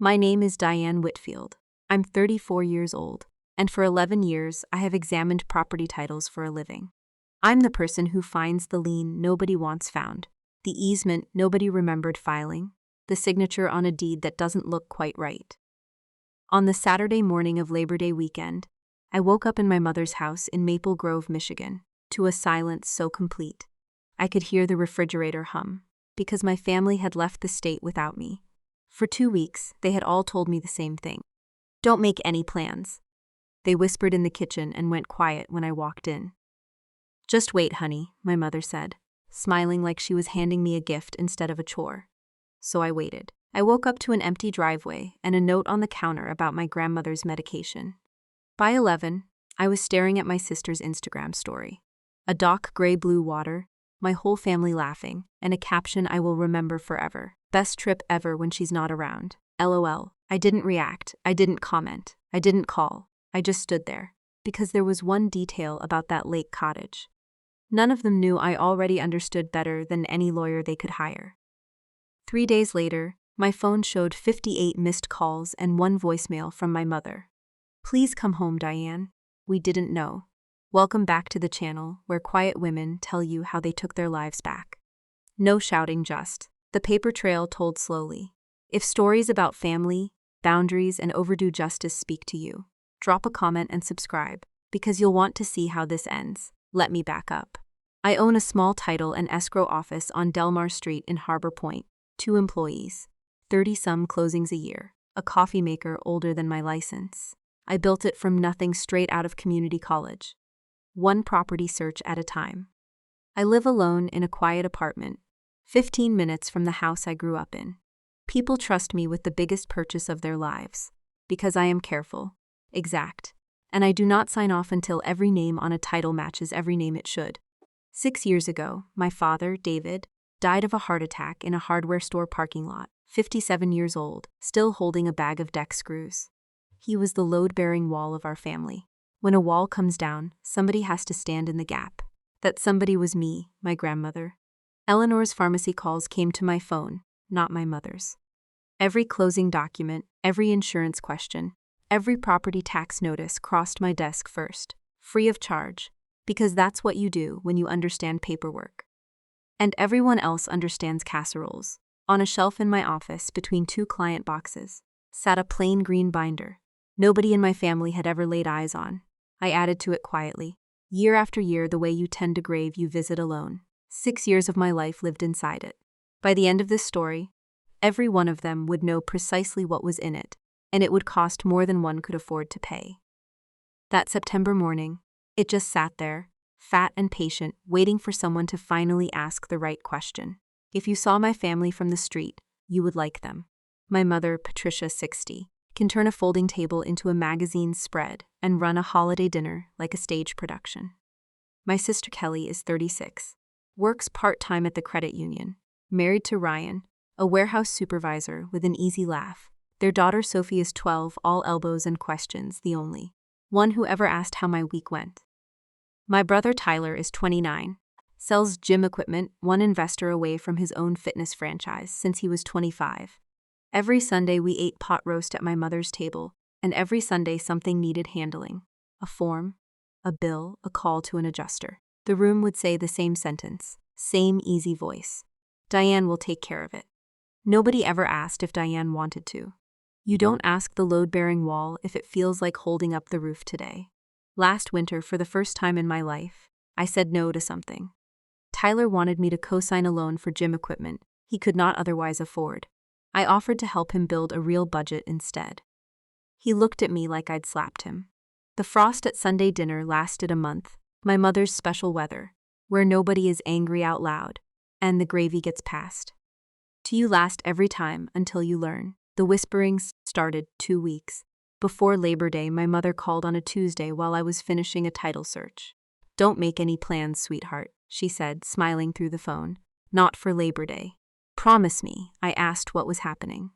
My name is Diane Whitfield. I'm 34 years old, and for 11 years I have examined property titles for a living. I'm the person who finds the lien nobody wants found, the easement nobody remembered filing, the signature on a deed that doesn't look quite right. On the Saturday morning of Labor Day weekend, I woke up in my mother's house in Maple Grove, Michigan, to a silence so complete I could hear the refrigerator hum, because my family had left the state without me. For 2 weeks, they had all told me the same thing. Don't make any plans. They whispered in the kitchen and went quiet when I walked in. Just wait, honey, my mother said, smiling like she was handing me a gift instead of a chore. So I waited. I woke up to an empty driveway and a note on the counter about my grandmother's medication. By 11, I was staring at my sister's Instagram story. A dock gray-blue water, my whole family laughing, and a caption I will remember forever. Best trip ever when she's not around. LOL. I didn't react. I didn't comment. I didn't call. I just stood there. Because there was one detail about that lake cottage. None of them knew I already understood better than any lawyer they could hire. 3 days later, my phone showed 58 missed calls and 1 voicemail from my mother. Please come home, Diane. We didn't know. Welcome back to the channel where quiet women tell you how they took their lives back. No shouting, just. The paper trail told slowly. If stories about family, boundaries, and overdue justice speak to you, drop a comment and subscribe, because you'll want to see how this ends. Let me back up. I own a small title and escrow office on Delmar Street in Harbor Point, 2 employees, 30-some closings a year, a coffee maker older than my license. I built it from nothing straight out of community college. 1 property search at a time. I live alone in a quiet apartment, 15 minutes from the house I grew up in. People trust me with the biggest purchase of their lives, because I am careful, exact, and I do not sign off until every name on a title matches every name it should. 6 years ago, my father, David, died of a heart attack in a hardware store parking lot, 57 years old, still holding a bag of deck screws. He was the load-bearing wall of our family. When a wall comes down, somebody has to stand in the gap. That somebody was me, my grandmother. Eleanor's pharmacy calls came to my phone, not my mother's. Every closing document, every insurance question, every property tax notice crossed my desk first, free of charge, because that's what you do when you understand paperwork. And everyone else understands casseroles. On a shelf in my office, between 2 client boxes, sat a plain green binder. Nobody in my family had ever laid eyes on. I added to it quietly. Year after year, the way you tend a grave you visit alone. 6 years of my life lived inside it. By the end of this story, every one of them would know precisely what was in it, and it would cost more than one could afford to pay. That September morning, it just sat there, fat and patient, waiting for someone to finally ask the right question. If you saw my family from the street, you would like them. My mother, Patricia, 60, can turn a folding table into a magazine spread and run a holiday dinner like a stage production. My sister Kelly is 36, works part-time at the credit union, married to Ryan, a warehouse supervisor with an easy laugh. Their daughter Sophie is 12, all elbows and questions, the only one who ever asked how my week went. My brother Tyler is 29, sells gym equipment, one investor away from his own fitness franchise since he was 25. Every Sunday we ate pot roast at my mother's table, and every Sunday something needed handling. A form, a bill, a call to an adjuster. The room would say the same sentence, same easy voice. Diane will take care of it. Nobody ever asked if Diane wanted to. You don't ask the load-bearing wall if it feels like holding up the roof today. Last winter, for the first time in my life, I said no to something. Tyler wanted me to co-sign a loan for gym equipment he could not otherwise afford. I offered to help him build a real budget instead. He looked at me like I'd slapped him. The frost at Sunday dinner lasted a month, my mother's special weather, where nobody is angry out loud, and the gravy gets passed to you last every time until you learn. The whisperings started 2 weeks. Before Labor Day, my mother called on a Tuesday while I was finishing a title search. Don't make any plans, sweetheart, she said, smiling through the phone. Not for Labor Day. Promise me, I asked what was happening.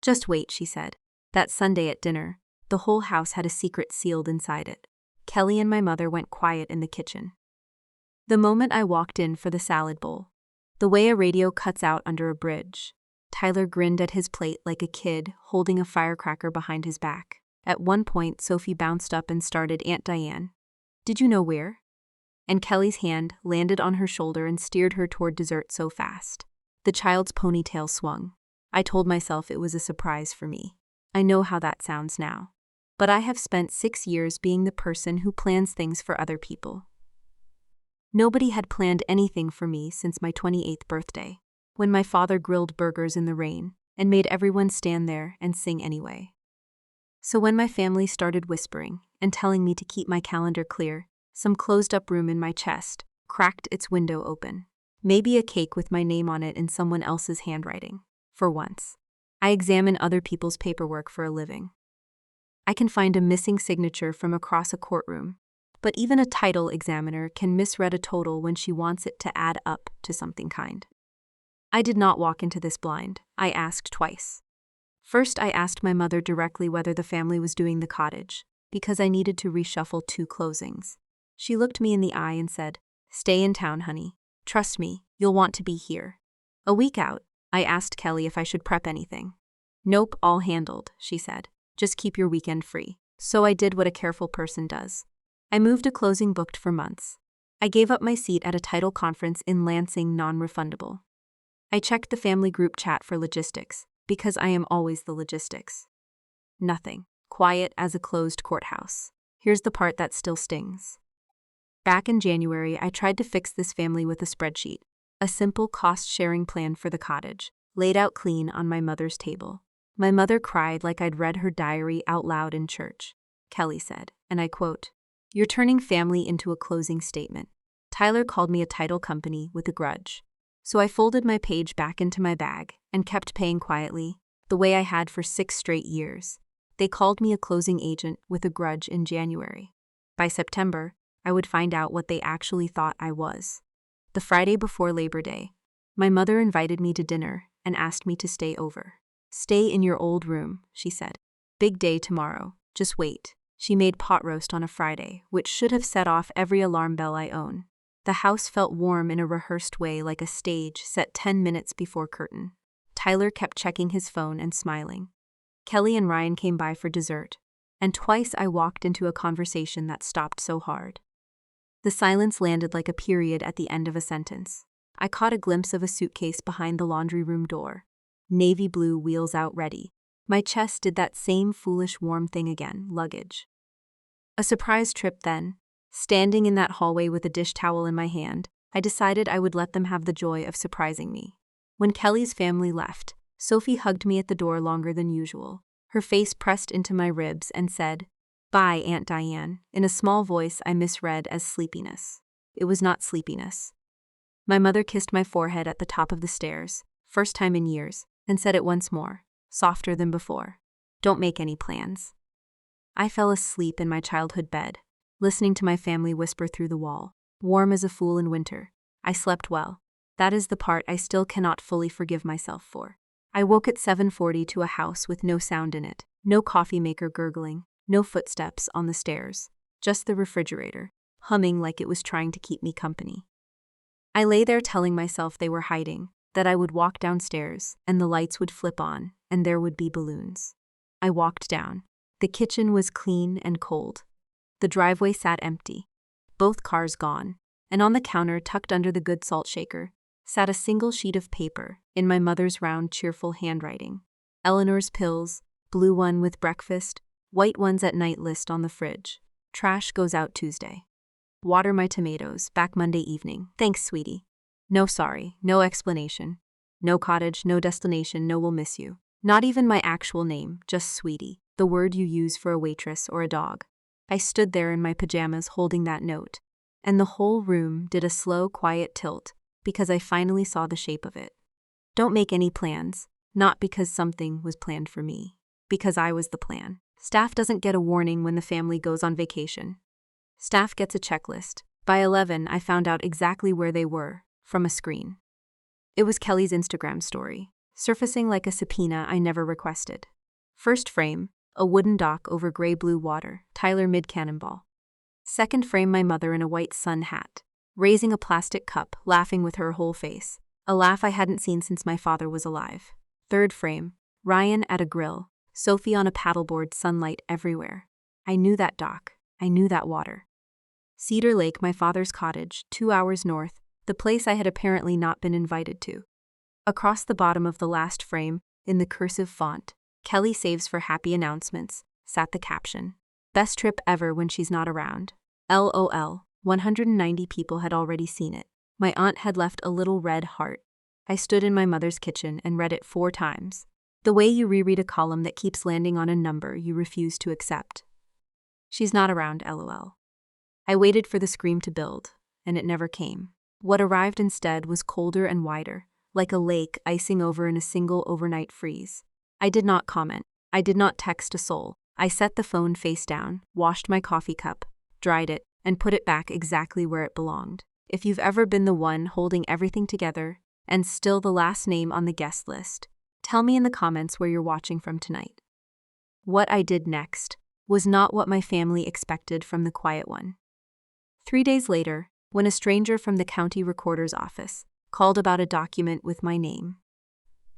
Just wait, she said. That Sunday at dinner, the whole house had a secret sealed inside it. Kelly and my mother went quiet in the kitchen. The moment I walked in for the salad bowl, the way a radio cuts out under a bridge, Tyler grinned at his plate like a kid, holding a firecracker behind his back. At one point, Sophie bounced up and started, "Aunt Diane, did you know where?" And Kelly's hand landed on her shoulder and steered her toward dessert so fast. The child's ponytail swung. I told myself it was a surprise for me. I know how that sounds now. But I have spent 6 years being the person who plans things for other people. Nobody had planned anything for me since my 28th birthday, when my father grilled burgers in the rain and made everyone stand there and sing anyway. So when my family started whispering and telling me to keep my calendar clear, some closed-up room in my chest cracked its window open. Maybe a cake with my name on it in someone else's handwriting. For once, I examine other people's paperwork for a living. I can find a missing signature from across a courtroom, but even a title examiner can misread a total when she wants it to add up to something kind. I did not walk into this blind. I asked twice. First, I asked my mother directly whether the family was doing the cottage, because I needed to reshuffle 2 closings. She looked me in the eye and said, "Stay in town, honey. Trust me, you'll want to be here." A week out, I asked Kelly if I should prep anything. "Nope, all handled," she said. "Just keep your weekend free." So I did what a careful person does. I moved a closing booked for months. I gave up my seat at a title conference in Lansing, non-refundable. I checked the family group chat for logistics, because I am always the logistics. Nothing. Quiet as a closed courthouse. Here's the part that still stings. Back in January, I tried to fix this family with a spreadsheet, a simple cost-sharing plan for the cottage, laid out clean on my mother's table. My mother cried like I'd read her diary out loud in church. Kelly said, and I quote, "You're turning family into a closing statement." Tyler called me a title company with a grudge. So I folded my page back into my bag and kept paying quietly, the way I had for 6 straight years. They called me a closing agent with a grudge in January. By September, I would find out what they actually thought I was. The Friday before Labor Day, my mother invited me to dinner and asked me to stay over. "Stay in your old room," she said. "Big day tomorrow. Just wait." She made pot roast on a Friday, which should have set off every alarm bell I own. The house felt warm in a rehearsed way, like a stage set 10 minutes before curtain. Tyler kept checking his phone and smiling. Kelly and Ryan came by for dessert, and twice I walked into a conversation that stopped so hard. The silence landed like a period at the end of a sentence. I caught a glimpse of a suitcase behind the laundry room door. Navy blue, wheels out, ready. My chest did that same foolish warm thing again, luggage. A surprise trip then. Standing in that hallway with a dish towel in my hand, I decided I would let them have the joy of surprising me. When Kelly's family left, Sophie hugged me at the door longer than usual. Her face pressed into my ribs and said, "Bye, Aunt Diane," in a small voice I misread as sleepiness. It was not sleepiness. My mother kissed my forehead at the top of the stairs, first time in years, and said it once more, softer than before. "Don't make any plans." I fell asleep in my childhood bed, listening to my family whisper through the wall. Warm as a fool in winter. I slept well. That is the part I still cannot fully forgive myself for. I woke at 7:40 to a house with no sound in it, no coffee maker gurgling, no footsteps on the stairs, just the refrigerator, humming like it was trying to keep me company. I lay there telling myself they were hiding, that I would walk downstairs, and the lights would flip on, and there would be balloons. I walked down. The kitchen was clean and cold. The driveway sat empty, both cars gone, and on the counter, tucked under the good salt shaker, sat a single sheet of paper in my mother's round, cheerful handwriting. Eleanor's pills, blue one with breakfast, white ones at night list on the fridge. Trash goes out Tuesday. Water my tomatoes, back Monday evening. Thanks, sweetie. No sorry, no explanation. No cottage, no destination, no we'll miss you. Not even my actual name, just sweetie, the word you use for a waitress or a dog. I stood there in my pajamas holding that note, and the whole room did a slow, quiet tilt because I finally saw the shape of it. Don't make any plans, not because something was planned for me, because I was the plan. Staff doesn't get a warning when the family goes on vacation. Staff gets a checklist. By 11, I found out exactly where they were, from a screen. It was Kelly's Instagram story, surfacing like a subpoena I never requested. First frame, a wooden dock over gray-blue water, Tyler mid-cannonball. Second frame, my mother in a white sun hat, raising a plastic cup, laughing with her whole face, a laugh I hadn't seen since my father was alive. Third frame, Ryan at a grill, Sophie on a paddleboard, sunlight everywhere. I knew that dock. I knew that water. Cedar Lake, my father's cottage, 2 hours north, the place I had apparently not been invited to. Across the bottom of the last frame, in the cursive font, Kelly saves for happy announcements, sat the caption. Best trip ever when she's not around. LOL. 190 people had already seen it. My aunt had left a little red heart. I stood in my mother's kitchen and read it 4 times. The way you reread a column that keeps landing on a number you refuse to accept. She's not around, LOL. I waited for the scream to build, and it never came. What arrived instead was colder and wider, like a lake icing over in a single overnight freeze. I did not comment. I did not text a soul. I set the phone face down, washed my coffee cup, dried it, and put it back exactly where it belonged. If you've ever been the one holding everything together, and still the last name on the guest list, tell me in the comments where you're watching from tonight. What I did next was not what my family expected from the quiet one. 3 days later, when a stranger from the county recorder's office called about a document with my name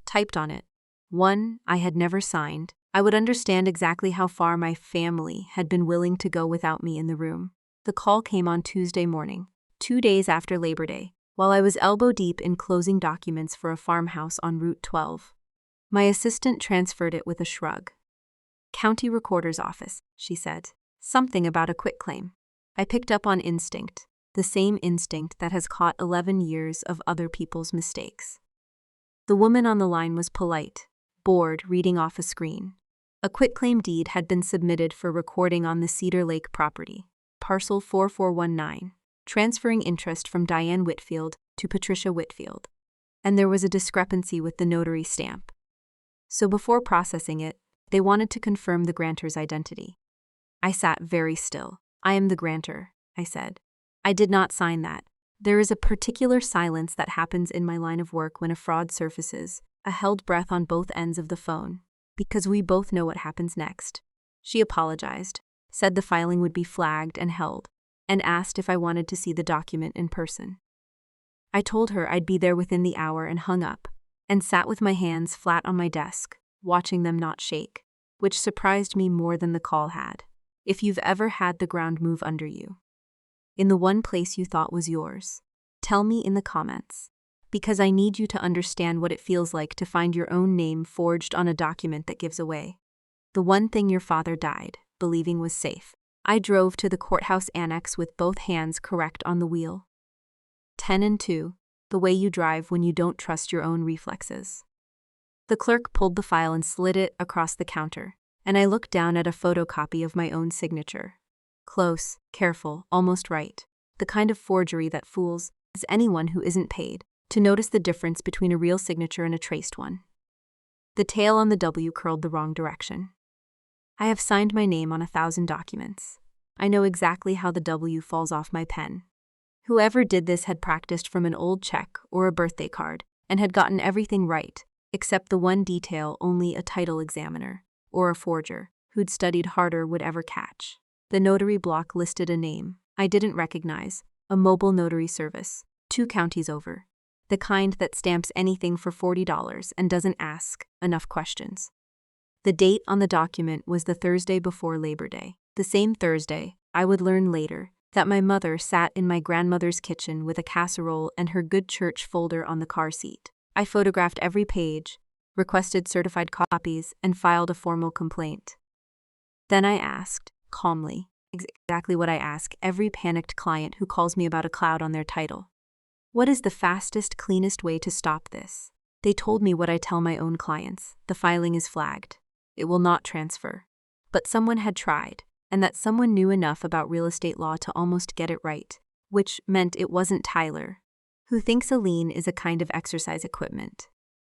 typed on it, one I had never signed, I would understand exactly how far my family had been willing to go without me in the room. The call came on Tuesday morning, 2 days after Labor Day, while I was elbow deep in closing documents for a farmhouse on Route 12. My assistant transferred it with a shrug. County recorder's office, she said. Something about a quitclaim. I picked up on instinct, the same instinct that has caught 11 years of other people's mistakes. The woman on the line was polite, bored, reading off a screen. A quitclaim deed had been submitted for recording on the Cedar Lake property, parcel 4419, transferring interest from Diane Whitfield to Patricia Whitfield. And there was a discrepancy with the notary stamp. So before processing it, they wanted to confirm the grantor's identity. I sat very still. I am the grantor, I said. I did not sign that. There is a particular silence that happens in my line of work when a fraud surfaces, a held breath on both ends of the phone, because we both know what happens next. She apologized, said the filing would be flagged and held, and asked if I wanted to see the document in person. I told her I'd be there within the hour and hung up, and sat with my hands flat on my desk, watching them not shake, which surprised me more than the call had. If you've ever had the ground move under you, in the one place you thought was yours, tell me in the comments, because I need you to understand what it feels like to find your own name forged on a document that gives away the one thing your father died believing was safe. I drove to the courthouse annex with both hands correct on the wheel. 10 and 2, the way you drive when you don't trust your own reflexes. The clerk pulled the file and slid it across the counter, and I looked down at a photocopy of my own signature. Close, careful, almost right. The kind of forgery that fools anyone who isn't paid to notice the difference between a real signature and a traced one. The tail on the W curled the wrong direction. I have signed my name on 1,000 documents. I know exactly how the W falls off my pen. Whoever did this had practiced from an old check or a birthday card and had gotten everything right, except the one detail only a title examiner or a forger who'd studied harder would ever catch. The notary block listed a name I didn't recognize, a mobile notary service, 2 counties over. The kind that stamps anything for $40 and doesn't ask enough questions. The date on the document was the Thursday before Labor Day. The same Thursday, I would learn later, that my mother sat in my grandmother's kitchen with a casserole and her Good Church folder on the car seat. I photographed every page, requested certified copies, and filed a formal complaint. Then I asked, calmly, exactly what I ask every panicked client who calls me about a cloud on their title. What is the fastest, cleanest way to stop this? They told me what I tell my own clients. The filing is flagged. It will not transfer. But someone had tried, and that someone knew enough about real estate law to almost get it right, which meant it wasn't Tyler, who thinks a lien is a kind of exercise equipment.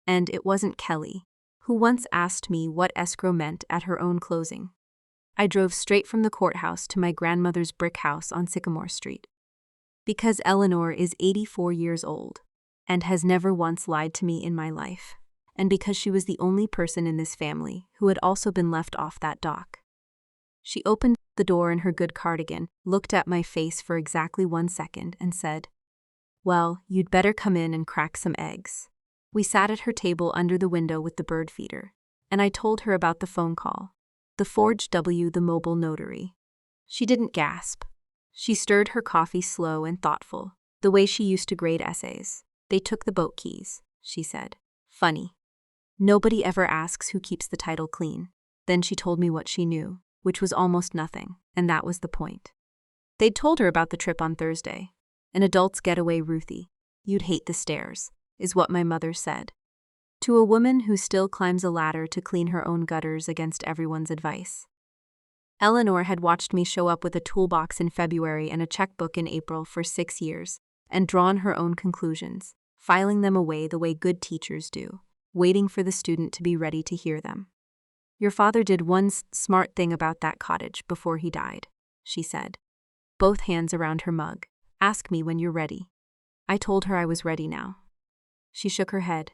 And it wasn't Kelly, who once asked me what escrow meant at her own closing. I drove straight from the courthouse to my grandmother's brick house on Sycamore Street. Because Eleanor is 84 years old and has never once lied to me in my life, and because she was the only person in this family who had also been left off that dock. She opened the door in her good cardigan, looked at my face for exactly 1 second, and said, "Well, you'd better come in and crack some eggs." We sat at her table under the window with the bird feeder, and I told her about the phone call. The forged W, the mobile notary. She didn't gasp. She stirred her coffee slow and thoughtful, the way she used to grade essays. They took the boat keys, she said. Funny. Nobody ever asks who keeps the title clean. Then she told me what she knew, which was almost nothing, and that was the point. They'd told her about the trip on Thursday. An adult's getaway, Ruthie. You'd hate the stairs, is what my mother said. To a woman who still climbs a ladder to clean her own gutters against everyone's advice. Eleanor had watched me show up with a toolbox in February and a checkbook in April for 6 years, and drawn her own conclusions, filing them away the way good teachers do, waiting for the student to be ready to hear them. Your father did one smart thing about that cottage before he died, she said, both hands around her mug. Ask me when you're ready. I told her I was ready now. She shook her head.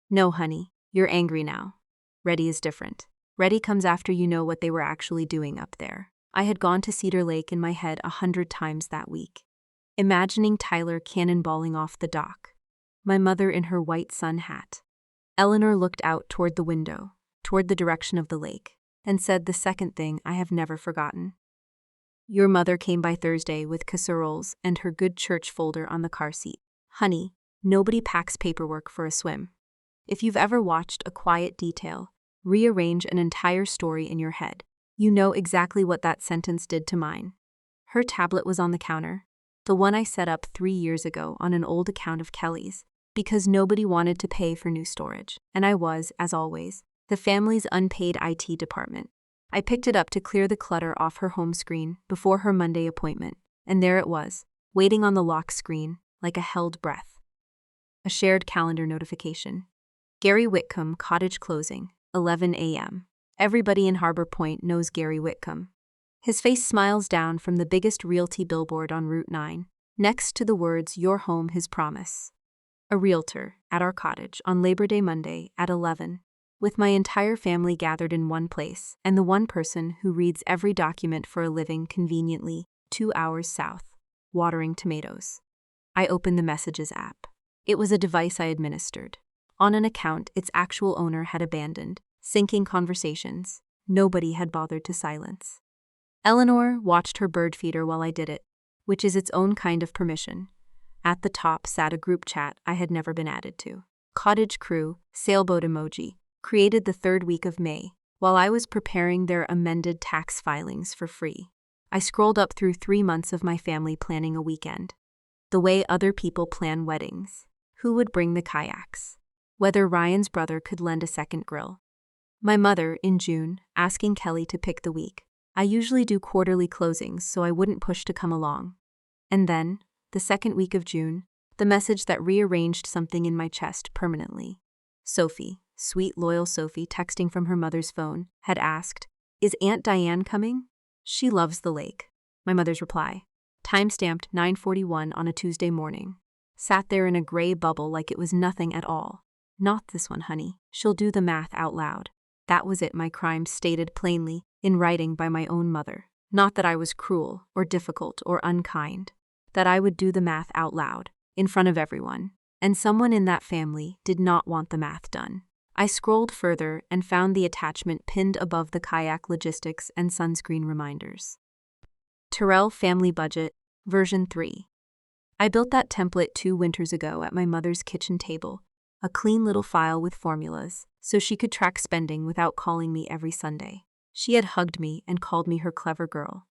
No, honey, you're angry now. Ready is different. Ready comes after you know what they were actually doing up there. I had gone to Cedar Lake in my head 100 times that week, imagining Tyler cannonballing off the dock, my mother in her white sun hat. Eleanor looked out toward the window, toward the direction of the lake, and said the second thing I have never forgotten. Your mother came by Thursday with casseroles and her good church folder on the car seat. Honey, nobody packs paperwork for a swim. If you've ever watched A Quiet Detail rearrange an entire story in your head, you know exactly what that sentence did to mine. Her tablet was on the counter, the one I set up 3 years ago on an old account of Kelly's, because nobody wanted to pay for new storage, and I was, as always, the family's unpaid IT department. I picked it up to clear the clutter off her home screen before her Monday appointment, and there it was, waiting on the lock screen like a held breath. A shared calendar notification. Gary Whitcomb, cottage closing, 11 a.m. Everybody in Harbor Point knows Gary Whitcomb. His face smiles down from the biggest realty billboard on Route 9, next to the words, Your home, his promise. A realtor, at our cottage, on Labor Day Monday, at 11. With my entire family gathered in one place, and the one person who reads every document for a living conveniently 2 hours south, watering tomatoes. I opened the Messages app. It was a device I administered. On an account its actual owner had abandoned, syncing conversations nobody had bothered to silence. Eleanor watched her bird feeder while I did it, which is its own kind of permission. At the top sat a group chat I had never been added to. Cottage crew, sailboat emoji, created the 3rd week of May, while I was preparing their amended tax filings for free. I scrolled up through 3 months of my family planning a weekend. The way other people plan weddings. Who would bring the kayaks? Whether Ryan's brother could lend a second grill. My mother, in June, asking Kelly to pick the week. I usually do quarterly closings, so I wouldn't push to come along. And then, the 2nd week of June, the message that rearranged something in my chest permanently. Sophie, sweet loyal Sophie texting from her mother's phone, had asked, Is Aunt Diane coming? She loves the lake. My mother's reply. Time-stamped 9:41 on a Tuesday morning. Sat there in a gray bubble like it was nothing at all. Not this one, honey. She'll do the math out loud. That was it, my crime stated plainly, in writing by my own mother. Not that I was cruel, or difficult, or unkind. That I would do the math out loud, in front of everyone. And someone in that family did not want the math done. I scrolled further and found the attachment pinned above the kayak logistics and sunscreen reminders. Terrell Family Budget, version 3. I built that template 2 winters ago at my mother's kitchen table, a clean little file with formulas, so she could track spending without calling me every Sunday. She had hugged me and called me her clever girl.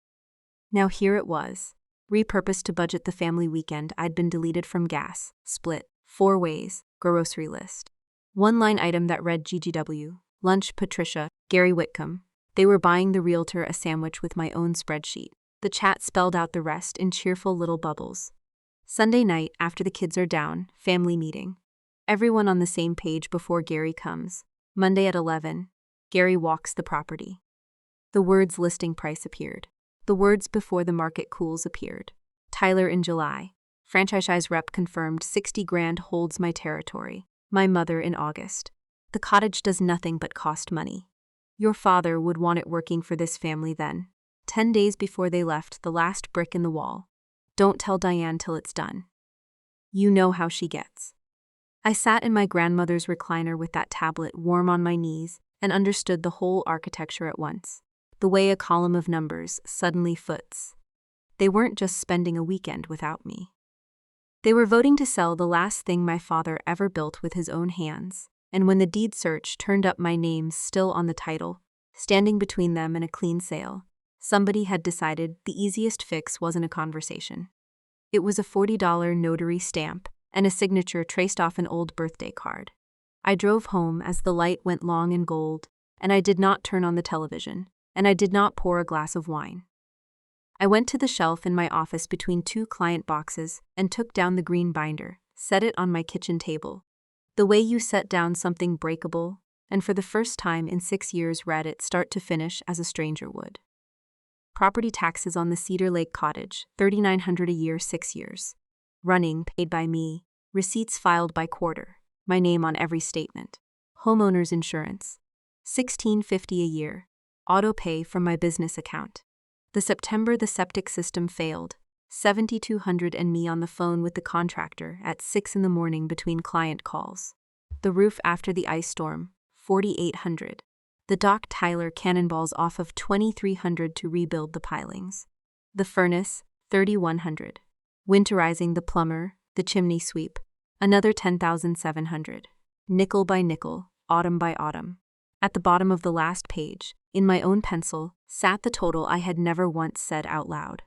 Now here it was, repurposed to budget the family weekend I'd been deleted from gas, split, 4 ways, grocery list. 1-line item that read GGW, lunch Patricia, Gary Whitcomb. They were buying the realtor a sandwich with my own spreadsheet. The chat spelled out the rest in cheerful little bubbles. Sunday night, after the kids are down, family meeting. Everyone on the same page before Gary comes. Monday at 11, Gary walks the property. The words listing price appeared. The words before the market cools appeared. Tyler in July. Franchise rep confirmed 60 grand holds my territory. My mother in August. The cottage does nothing but cost money. Your father would want it working for this family then. 10 days before they left, the last brick in the wall. Don't tell Diane till it's done. You know how she gets. I sat in my grandmother's recliner with that tablet warm on my knees and understood the whole architecture at once. The way a column of numbers suddenly foots. They weren't just spending a weekend without me. They were voting to sell the last thing my father ever built with his own hands, and when the deed search turned up my name still on the title, standing between them and a clean sale, somebody had decided the easiest fix wasn't a conversation. It was a $40 notary stamp and a signature traced off an old birthday card. I drove home as the light went long and gold, and I did not turn on the television, and I did not pour a glass of wine. I went to the shelf in my office between two client boxes and took down the green binder, set it on my kitchen table. The way you set down something breakable, and for the first time in 6 years read it start to finish as a stranger would. Property taxes on the Cedar Lake cottage, $3,900 a year, 6 years. Running, paid by me. Receipts filed by quarter. My name on every statement. Homeowner's insurance, $1,650 a year. Auto pay from my business account. The September the septic system failed. $7,200 and me on the phone with the contractor at 6 a.m. between client calls. The roof after the ice storm, $4,800. The dock Tyler cannonballs off of $2,300 to rebuild the pilings. The furnace, $3,100. Winterizing the plumber, the chimney sweep, another $10,700. Nickel by nickel, autumn by autumn. At the bottom of the last page, in my own pencil, sat the total I had never once said out loud.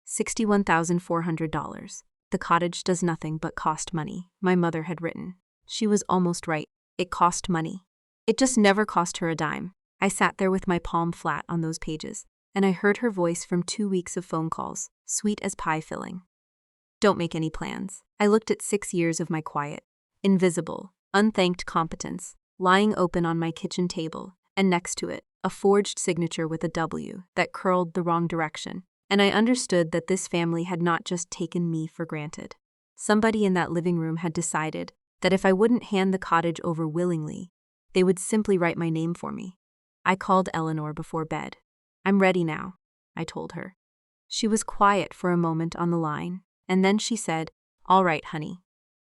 $61,400. The cottage does nothing but cost money, my mother had written. She was almost right. It cost money. It just never cost her a dime. I sat there with my palm flat on those pages, and I heard her voice from 2 weeks of phone calls, sweet as pie filling. Don't make any plans. I looked at 6 years of my quiet, invisible, unthanked competence, lying open on my kitchen table, and next to it, a forged signature with a W that curled the wrong direction, and I understood that this family had not just taken me for granted. Somebody in that living room had decided that if I wouldn't hand the cottage over willingly, they would simply write my name for me. I called Eleanor before bed. I'm ready now, I told her. She was quiet for a moment on the line, and then she said, all right, honey.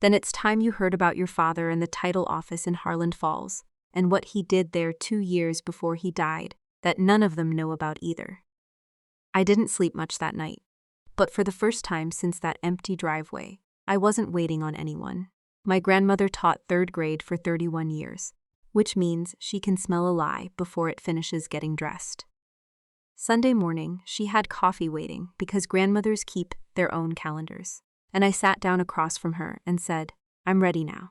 Then it's time you heard about your father and the title office in Harland Falls, and what he did there 2 years before he died, that none of them know about either. I didn't sleep much that night, but for the first time since that empty driveway, I wasn't waiting on anyone. My grandmother taught 3rd grade for 31 years, which means she can smell a lie before it finishes getting dressed. Sunday morning, she had coffee waiting because grandmothers keep their own calendars, and I sat down across from her and said, I'm ready now.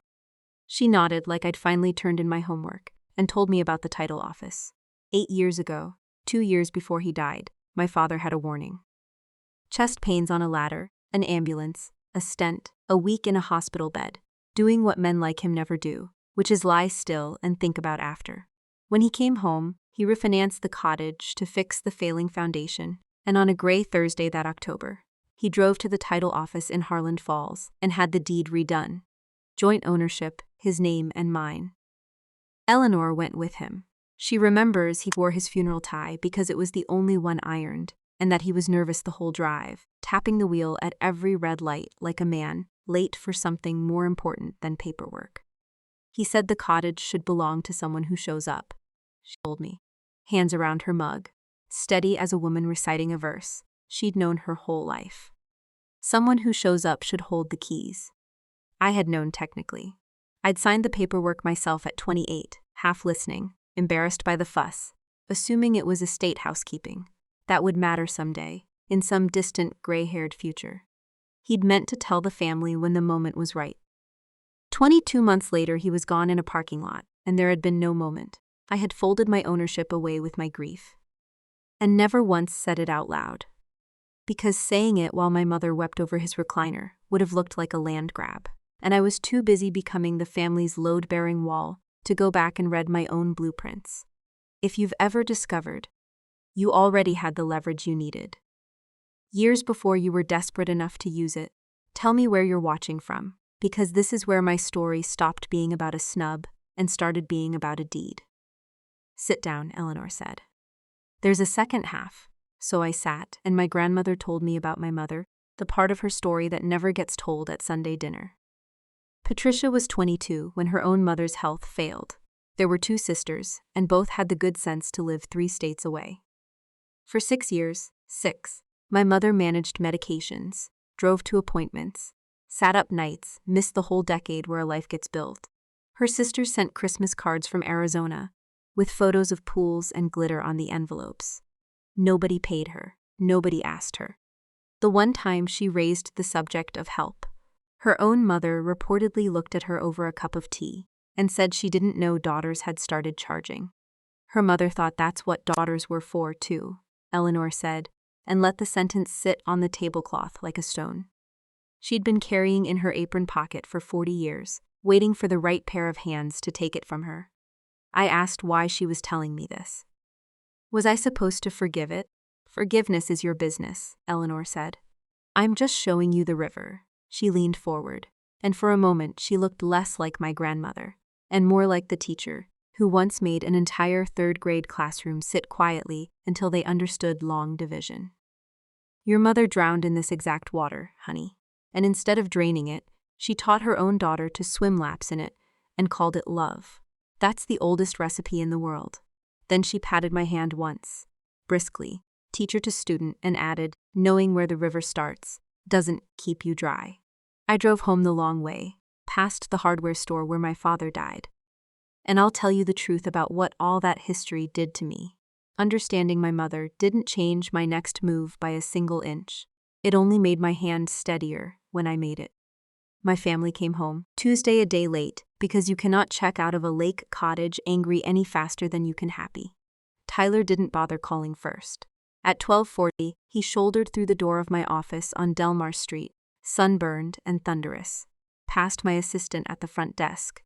She nodded like I'd finally turned in my homework and told me about the title office. 8 years ago, 2 years before he died, my father had a warning. Chest pains on a ladder, an ambulance, a stent, a week in a hospital bed, doing what men like him never do, which is lie still and think about after. When he came home, he refinanced the cottage to fix the failing foundation, and on a gray Thursday that October, he drove to the title office in Harland Falls and had the deed redone. Joint ownership, his name and mine. Eleanor went with him. She remembers he wore his funeral tie because it was the only one ironed, and that he was nervous the whole drive, tapping the wheel at every red light like a man late for something more important than paperwork. He said the cottage should belong to someone who shows up. She told me, hands around her mug, steady as a woman reciting a verse she'd known her whole life. Someone who shows up should hold the keys. I had known technically. I'd signed the paperwork myself at 28, half listening, embarrassed by the fuss, assuming it was estate housekeeping. That would matter someday, in some distant gray-haired future. He'd meant to tell the family when the moment was right. 22 months later, he was gone in a parking lot, and there had been no moment. I had folded my ownership away with my grief, and never once said it out loud. Because saying it while my mother wept over his recliner would have looked like a land grab, and I was too busy becoming the family's load-bearing wall to go back and read my own blueprints. If you've ever discovered, you already had the leverage you needed. Years before you were desperate enough to use it, tell me where you're watching from, because this is where my story stopped being about a snub and started being about a deed. Sit down, Eleanor said. There's a second half. So I sat, and my grandmother told me about my mother, the part of her story that never gets told at Sunday dinner. Patricia was 22 when her own mother's health failed. There were two sisters, and both had the good sense to live 3 states away. For 6 years, my mother managed medications, drove to appointments, sat up nights, missed the whole decade where a life gets built. Her sisters sent Christmas cards from Arizona, with photos of pools and glitter on the envelopes. Nobody paid her. Nobody asked her. The one time she raised the subject of help, her own mother reportedly looked at her over a cup of tea and said she didn't know daughters had started charging. Her mother thought that's what daughters were for, too, Eleanor said, and let the sentence sit on the tablecloth like a stone. She'd been carrying in her apron pocket for 40 years, waiting for the right pair of hands to take it from her. I asked why she was telling me this. Was I supposed to forgive it? Forgiveness is your business, Eleanor said. I'm just showing you the river. She leaned forward, and for a moment she looked less like my grandmother, and more like the teacher, who once made an entire 3rd-grade classroom sit quietly until they understood long division. Your mother drowned in this exact water, honey, and instead of draining it, she taught her own daughter to swim laps in it and called it love. That's the oldest recipe in the world. Then she patted my hand once, briskly, teacher to student, and added, knowing where the river starts doesn't keep you dry. I drove home the long way, past the hardware store where my father died. And I'll tell you the truth about what all that history did to me. Understanding my mother didn't change my next move by a single inch. It only made my hand steadier when I made it. My family came home Tuesday a day late because you cannot check out of a lake cottage angry any faster than you can happy. Tyler didn't bother calling first. At 12:40, he shouldered through the door of my office on Delmar Street, sunburned and thunderous, past my assistant at the front desk,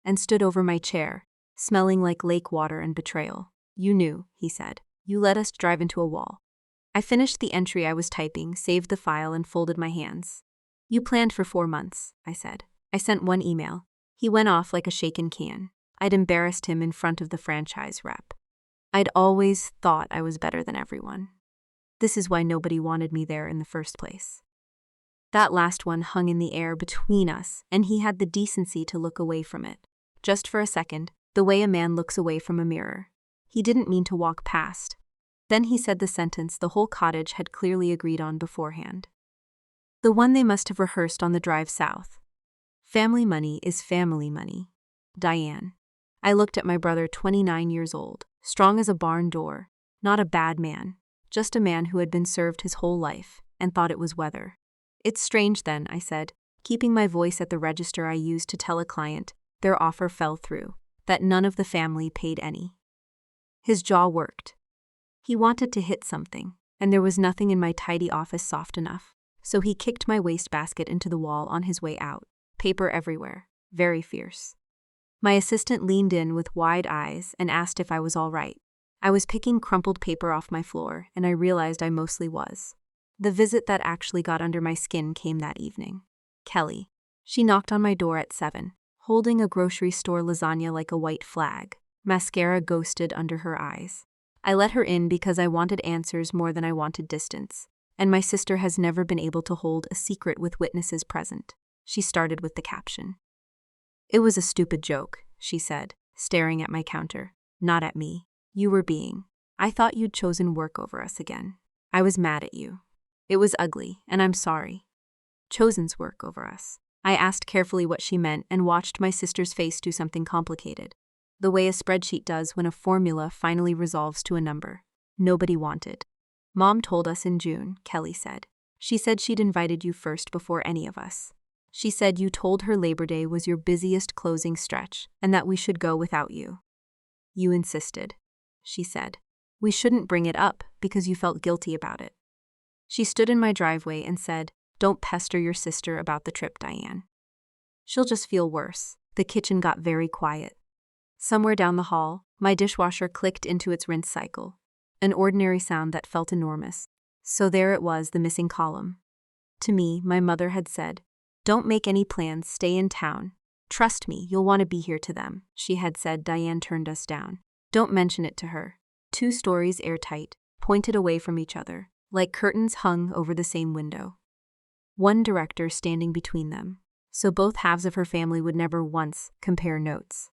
and stood over my chair, smelling like lake water and betrayal. You knew, he said. You let us drive into a wall. I finished the entry I was typing, saved the file, and folded my hands. You planned for 4 months, I said. I sent one email. He went off like a shaken can. I'd embarrassed him in front of the franchise rep. I'd always thought I was better than everyone. This is why nobody wanted me there in the first place. That last one hung in the air between us, and he had the decency to look away from it. Just for a second, the way a man looks away from a mirror. He didn't mean to walk past. Then he said the sentence the whole cottage had clearly agreed on beforehand. The one they must have rehearsed on the drive south. Family money is family money. Diane. I looked at my brother, 29 years old, strong as a barn door, not a bad man, just a man who had been served his whole life, and thought it was weather. It's strange then, I said, keeping my voice at the register I used to tell a client their offer fell through, that none of the family paid any. His jaw worked. He wanted to hit something, and there was nothing in my tidy office soft enough, so he kicked my wastebasket into the wall on his way out, paper everywhere, very fierce. My assistant leaned in with wide eyes and asked if I was all right. I was picking crumpled paper off my floor, and I realized I mostly was. The visit that actually got under my skin came that evening. Kelly. She knocked on my door at 7, holding a grocery store lasagna like a white flag, mascara ghosted under her eyes. I let her in because I wanted answers more than I wanted distance, and my sister has never been able to hold a secret with witnesses present. She started with the caption. It was a stupid joke, she said, staring at my counter. Not at me. You were being. I thought you'd chosen work over us again. I was mad at you. It was ugly, and I'm sorry. Chosen's work over us. I asked carefully what she meant and watched my sister's face do something complicated. The way a spreadsheet does when a formula finally resolves to a number. Nobody wanted. Mom told us in June, Kelly said. She said she'd invited you first before any of us. She said you told her Labor Day was your busiest closing stretch and that we should go without you. You insisted, she said. We shouldn't bring it up because you felt guilty about it. She stood in my driveway and said, Don't pester your sister about the trip, Diane. She'll just feel worse. The kitchen got very quiet. Somewhere down the hall, my dishwasher clicked into its rinse cycle, an ordinary sound that felt enormous. So there it was, the missing column. To me, my mother had said, Don't make any plans, stay in town. Trust me, you'll want to be here to them, she had said. Diane turned us down. Don't mention it to her. 2 stories airtight, pointed away from each other, like curtains hung over the same window. One director standing between them. so both halves of her family would never once compare notes.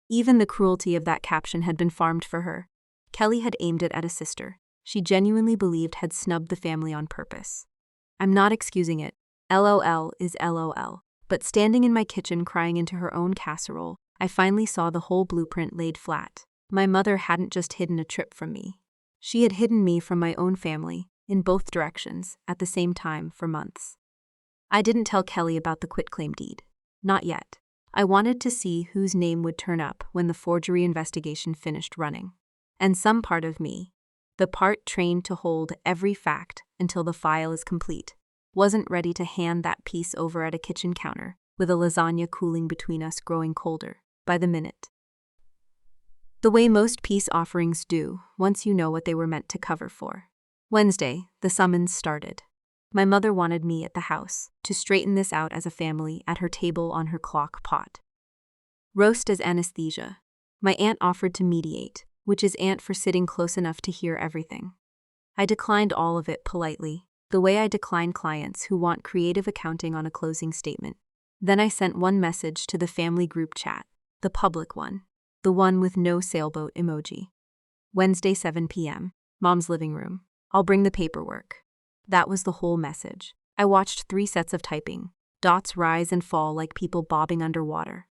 Even the cruelty of that caption had been farmed for her. Kelly had aimed it at a sister she genuinely believed had snubbed the family on purpose. I'm not excusing it. LOL is LOL. But standing in my kitchen crying into her own casserole, I finally saw the whole blueprint laid flat. My mother hadn't just hidden a trip from me. She had hidden me from my own family, in both directions, at the same time for months. I didn't tell Kelly about the quitclaim deed. Not yet. I wanted to see whose name would turn up when the forgery investigation finished running. And some part of me, the part trained to hold every fact until the file is complete, wasn't ready to hand that piece over at a kitchen counter, with a lasagna cooling between us growing colder by the minute. The way most peace offerings do, once you know what they were meant to cover for. Wednesday, the summons started. My mother wanted me at the house to straighten this out as a family at her table on her clock pot. Roast as anesthesia. My aunt offered to mediate, which is aunt for sitting close enough to hear everything. I declined all of it politely, the way I decline clients who want creative accounting on a closing statement. Then I sent one message to the family group chat, the public one, the one with no sailboat emoji. Wednesday 7 p.m., Mom's living room. I'll bring the paperwork. That was the whole message. I watched 3 sets of typing, dots rise and fall like people bobbing underwater.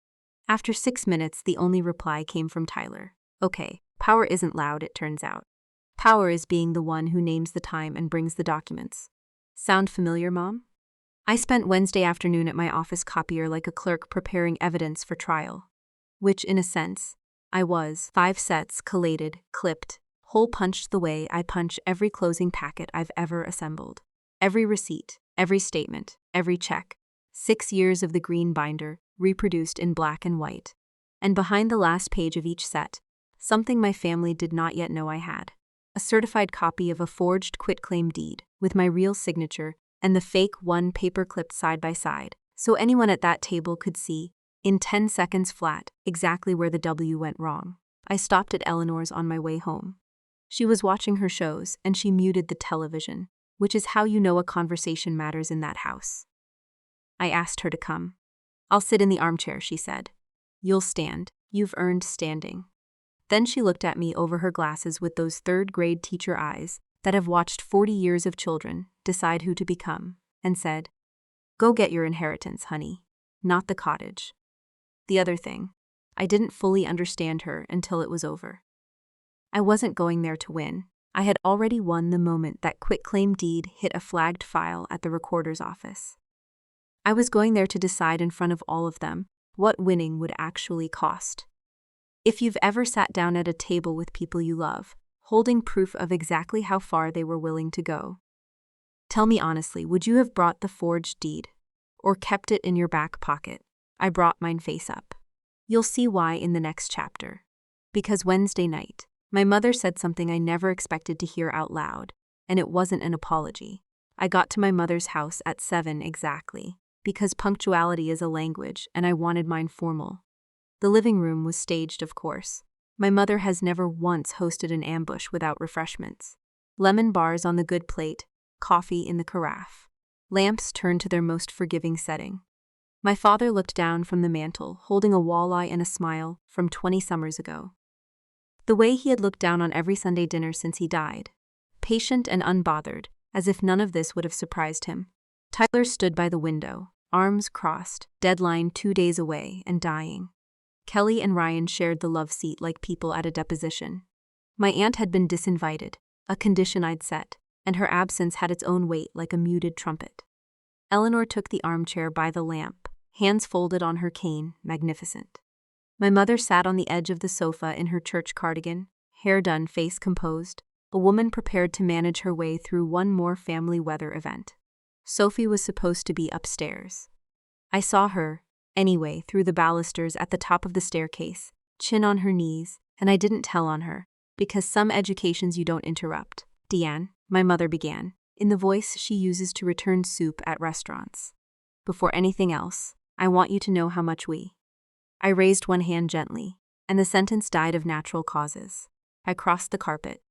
After 6 minutes, the only reply came from Tyler. Okay, power isn't loud, it turns out. Power is being the one who names the time and brings the documents. Sound familiar, Mom? I spent Wednesday afternoon at my office copier like a clerk preparing evidence for trial. Which, in a sense, I was. 5 sets, collated, clipped, hole punched the way I punch every closing packet I've ever assembled. Every receipt, every statement, every check. 6 years of the green binder, reproduced in black and white. And behind the last page of each set, something my family did not yet know I had. A certified copy of a forged quitclaim deed, with my real signature and the fake one paper-clipped side by side, so anyone at that table could see, in 10 seconds flat, exactly where the W went wrong. I stopped at Eleanor's on my way home. She was watching her shows, and she muted the television, which is how you know a conversation matters in that house. I asked her to come. I'll sit in the armchair, she said. You'll stand. You've earned standing. Then she looked at me over her glasses with those 3rd-grade teacher eyes that have watched 40 years of children decide who to become, and said, Go get your inheritance, honey, not the cottage. The other thing, I didn't fully understand her until it was over. I wasn't going there to win. I had already won the moment that quitclaim deed hit a flagged file at the recorder's office. I was going there to decide in front of all of them what winning would actually cost. If you've ever sat down at a table with people you love, holding proof of exactly how far they were willing to go, tell me honestly, would you have brought the forged deed? Or kept it in your back pocket? I brought mine face up. You'll see why in the next chapter. Because Wednesday night, my mother said something I never expected to hear out loud, and it wasn't an apology. I got to my mother's house at 7 exactly, because punctuality is a language and I wanted mine formal. The living room was staged, of course. My mother has never once hosted an ambush without refreshments. Lemon bars on the good plate, coffee in the carafe. Lamps turned to their most forgiving setting. My father looked down from the mantel, holding a walleye and a smile from 20 summers ago. The way he had looked down on every Sunday dinner since he died. Patient and unbothered, as if none of this would have surprised him. Tyler stood by the window, arms crossed, deadline 2 days away and dying. Kelly and Ryan shared the love seat like people at a deposition. My aunt had been disinvited, a condition I'd set, and her absence had its own weight like a muted trumpet. Eleanor took the armchair by the lamp, hands folded on her cane, magnificent. My mother sat on the edge of the sofa in her church cardigan, hair done, face composed, a woman prepared to manage her way through one more family weather event. Sophie was supposed to be upstairs. I saw her, anyway, through the balusters at the top of the staircase, chin on her knees, and I didn't tell on her, because some educations you don't interrupt. Deanne, my mother began, in the voice she uses to return soup at restaurants. Before anything else, I want you to know how much we. I raised one hand gently, and the sentence died of natural causes. I crossed the carpet.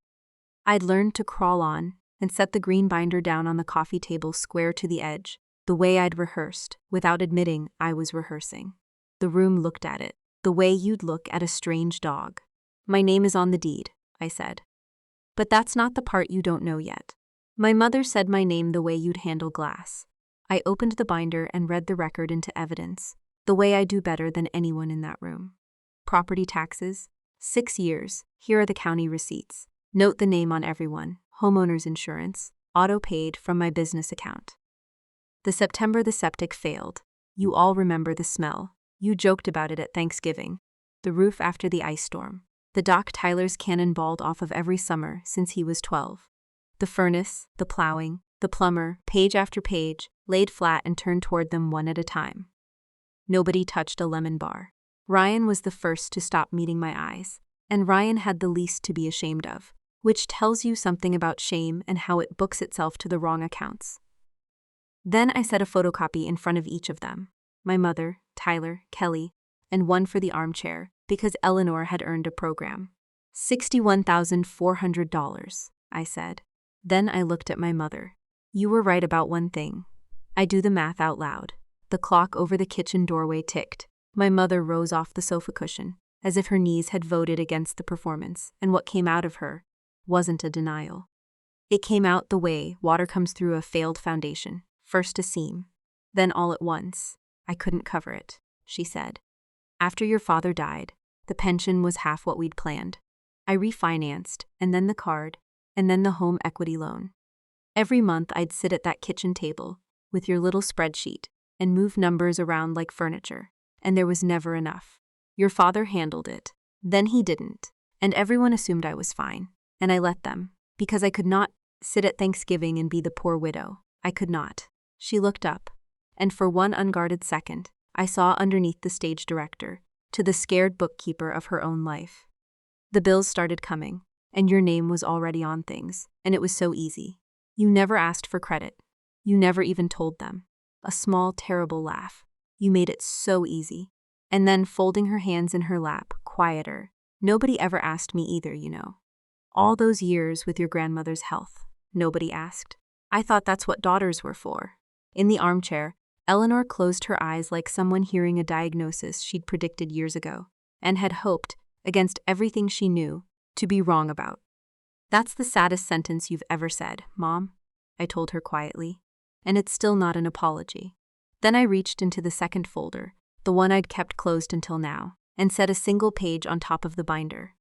I'd learned to crawl on and set the green binder down on the coffee table square to the edge, The way I'd rehearsed, without admitting I was rehearsing. The room looked at it, the way you'd look at a strange dog. My name is on the deed, I said. But that's not the part you don't know yet. My mother said my name the way you'd handle glass. I opened the binder and read the record into evidence, the way I do better than anyone in that room. Property taxes, 6 years, here are the county receipts. Note the name on everyone, homeowner's insurance, auto-paid from my business account. The September the septic failed. You all remember the smell. You joked about it at Thanksgiving. The roof after the ice storm. The dock Tyler's cannonballed off of every summer since he was 12. The furnace, the plowing, the plumber, page after page, laid flat and turned toward them one at a time. Nobody touched a lemon bar. Ryan was the first to stop meeting my eyes, and Ryan had the least to be ashamed of, which tells you something about shame and how it books itself to the wrong accounts. Then I set a photocopy in front of each of them, my mother, Tyler, Kelly, and one for the armchair, because Eleanor had earned a program. $61,400, I said. Then I looked at my mother. You were right about one thing. I do the math out loud. The clock over the kitchen doorway ticked. My mother rose off the sofa cushion, as if her knees had voted against the performance, and what came out of her wasn't a denial. It came out the way water comes through a failed foundation, first a seam, then all at once. I couldn't cover it, she said. After your father died, the pension was half what we'd planned. I refinanced, and then the card, and then the home equity loan. Every month I'd sit at that kitchen table, with your little spreadsheet, and move numbers around like furniture, and there was never enough. Your father handled it, then he didn't, and everyone assumed I was fine, and I let them, because I could not sit at Thanksgiving and be the poor widow. I could not. She looked up, and for one unguarded second, I saw underneath the stage director, to the scared bookkeeper of her own life. The bills started coming, and your name was already on things, and it was so easy. You never asked for credit. You never even told them. A small, terrible laugh. You made it so easy. And then, folding her hands in her lap, quieter. Nobody ever asked me either, you know. All those years with your grandmother's health, nobody asked. I thought that's what daughters were for. In the armchair, Eleanor closed her eyes like someone hearing a diagnosis she'd predicted years ago, and had hoped, against everything she knew, to be wrong about. That's the saddest sentence you've ever said, Mom, I told her quietly, and it's still not an apology. Then I reached into the second folder, the one I'd kept closed until now, and set a single page on top of the binder.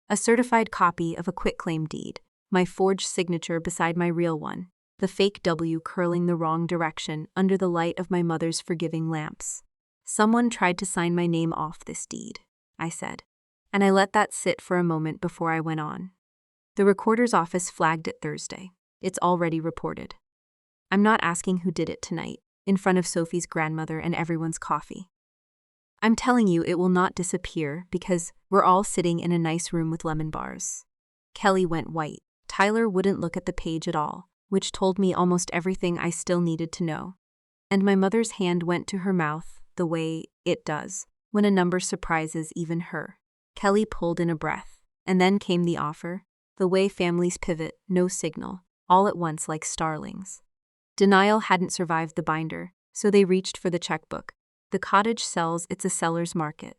A certified copy of a quitclaim deed, my forged signature beside my real one, the fake W curling the wrong direction under the light of my mother's forgiving lamps. Someone tried to sign my name off this deed, I said, and I let that sit for a moment before I went on. The recorder's office flagged it Thursday. It's already reported. I'm not asking who did it tonight, in front of Sophie's grandmother and everyone's coffee. I'm telling you it will not disappear because we're all sitting in a nice room with lemon bars. Kelly went white. Tyler wouldn't look at the page at all, which told me almost everything I still needed to know. And my mother's hand went to her mouth the way it does when a number surprises even her. Kelly pulled in a breath, and then came the offer, the way families pivot, no signal, all at once like starlings. Denial hadn't survived the binder, so they reached for the checkbook. The cottage sells, it's a seller's market.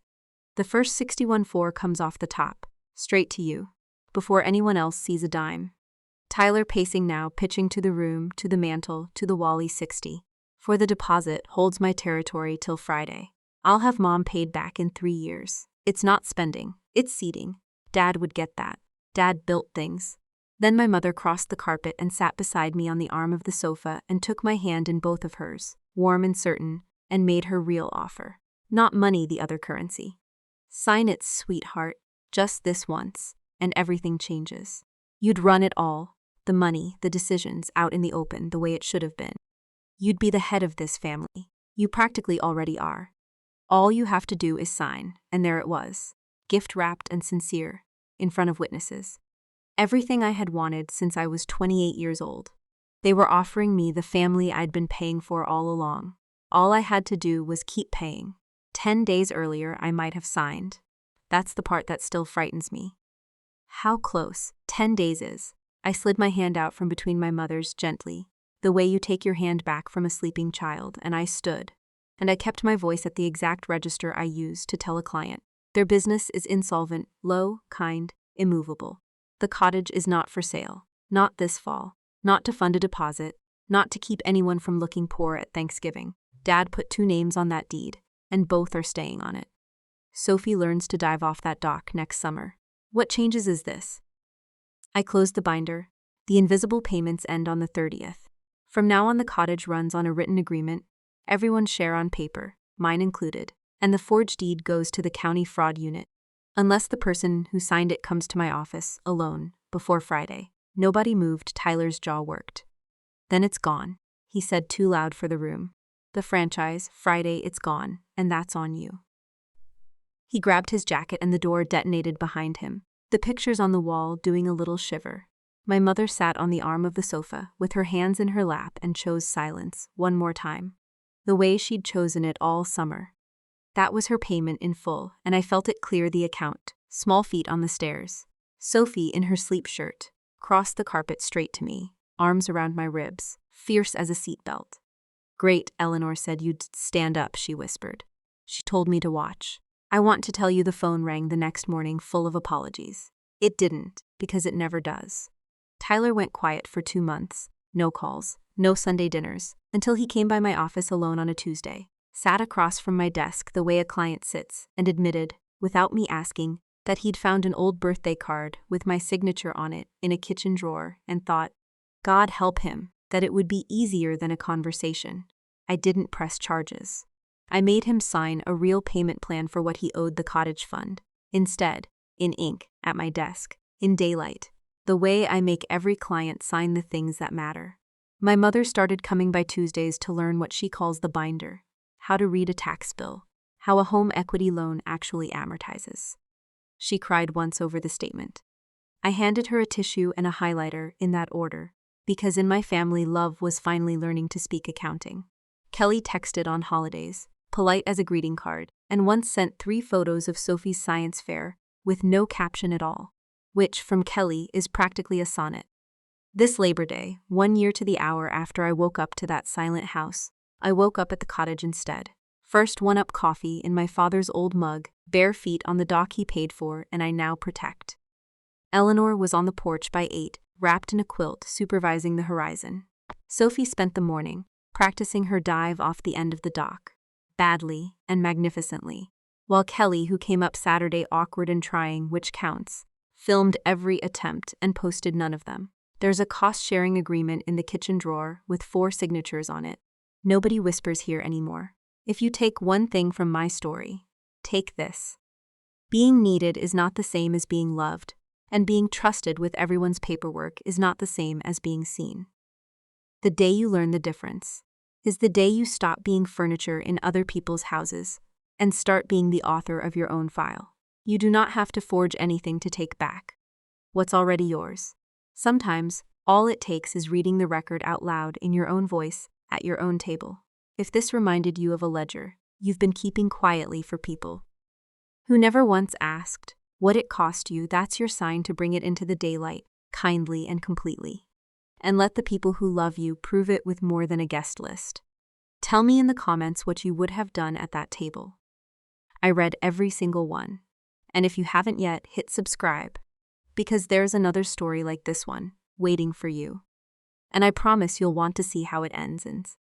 The first 61.4 comes off the top, straight to you, before anyone else sees a dime. Tyler pacing now, pitching to the room, to the mantle, to the Wally 60. For the deposit holds my territory till Friday. I'll have Mom paid back in 3 years. It's not spending, it's seeding. Dad would get that. Dad built things. Then my mother crossed the carpet and sat beside me on the arm of the sofa and took my hand in both of hers, warm and certain, and made her real offer. Not money, the other currency. Sign it, sweetheart, just this once, and everything changes. You'd run it all, the money, the decisions, out in the open, the way it should have been. You'd be the head of this family. You practically already are. All you have to do is sign, and there it was, gift-wrapped and sincere, in front of witnesses. Everything I had wanted since I was 28 years old. They were offering me the family I'd been paying for all along. All I had to do was keep paying. 10 days earlier, I might have signed. That's the part that still frightens me. How close 10 days is. I slid my hand out from between my mother's gently. the way you take your hand back from a sleeping child, and I stood. And I kept my voice at the exact register I used to tell a client. Their business is insolvent, low, kind, immovable. The cottage is not for sale. Not this fall. Not to fund a deposit. Not to keep anyone from looking poor at Thanksgiving. Dad put 2 names on that deed, and both are staying on it. Sophie learns to dive off that dock next summer. What changes is this? I closed the binder. The invisible payments end on the 30th. From now on, the cottage runs on a written agreement, everyone's share on paper, mine included, and the forged deed goes to the county fraud unit. Unless the person who signed it comes to my office, alone, before Friday. Nobody moved. Tyler's jaw worked. Then it's gone, he said too loud for the room. The franchise, Friday, it's gone, and that's on you. He grabbed his jacket and the door detonated behind him, the pictures on the wall doing a little shiver. My mother sat on the arm of the sofa, with her hands in her lap, and chose silence, one more time. The way she'd chosen it all summer. That was her payment in full, and I felt it clear the account. Small feet on the stairs. Sophie, in her sleep shirt, crossed the carpet straight to me, arms around my ribs, fierce as a seatbelt. Great, Eleanor said you'd stand up, she whispered. She told me to watch. I want to tell you the phone rang the next morning full of apologies. It didn't, because it never does. Tyler went quiet for 2 months. No calls, no Sunday dinners, until he came by my office alone on a Tuesday, sat across from my desk the way a client sits, and admitted, without me asking, that he'd found an old birthday card with my signature on it in a kitchen drawer and thought, God help him, that it would be easier than a conversation. I didn't press charges. I made him sign a real payment plan for what he owed the cottage fund. Instead, in ink, at my desk, in daylight, the way I make every client sign the things that matter. My mother started coming by Tuesdays to learn what she calls the binder, how to read a tax bill, how a home equity loan actually amortizes. She cried once over the statement. I handed her a tissue and a highlighter in that order, because in my family love was finally learning to speak accounting. Kelly texted on holidays, polite as a greeting card, and once sent 3 photos of Sophie's science fair with no caption at all, which, from Kelly, is practically a sonnet. This Labor Day, 1 year to the hour after I woke up to that silent house, I woke up at the cottage instead. First 1-up coffee in my father's old mug, bare feet on the dock he paid for and I now protect. Eleanor was on the porch by 8, wrapped in a quilt, supervising the horizon. Sophie spent the morning practicing her dive off the end of the dock, badly and magnificently, while Kelly, who came up Saturday awkward and trying, which counts, filmed every attempt and posted none of them. There's a cost-sharing agreement in the kitchen drawer with 4 signatures on it. Nobody whispers here anymore. If you take one thing from my story, take this. Being needed is not the same as being loved, and being trusted with everyone's paperwork is not the same as being seen. The day you learn the difference is the day you stop being furniture in other people's houses and start being the author of your own file. You do not have to forge anything to take back what's already yours. Sometimes, all it takes is reading the record out loud in your own voice at your own table. If this reminded you of a ledger you've been keeping quietly for people who never once asked what it cost you, that's your sign to bring it into the daylight, kindly and completely. And let the people who love you prove it with more than a guest list. Tell me in the comments what you would have done at that table. I read every single one. And if you haven't yet, hit subscribe, because there's another story like this one waiting for you. And I promise you'll want to see how it ends.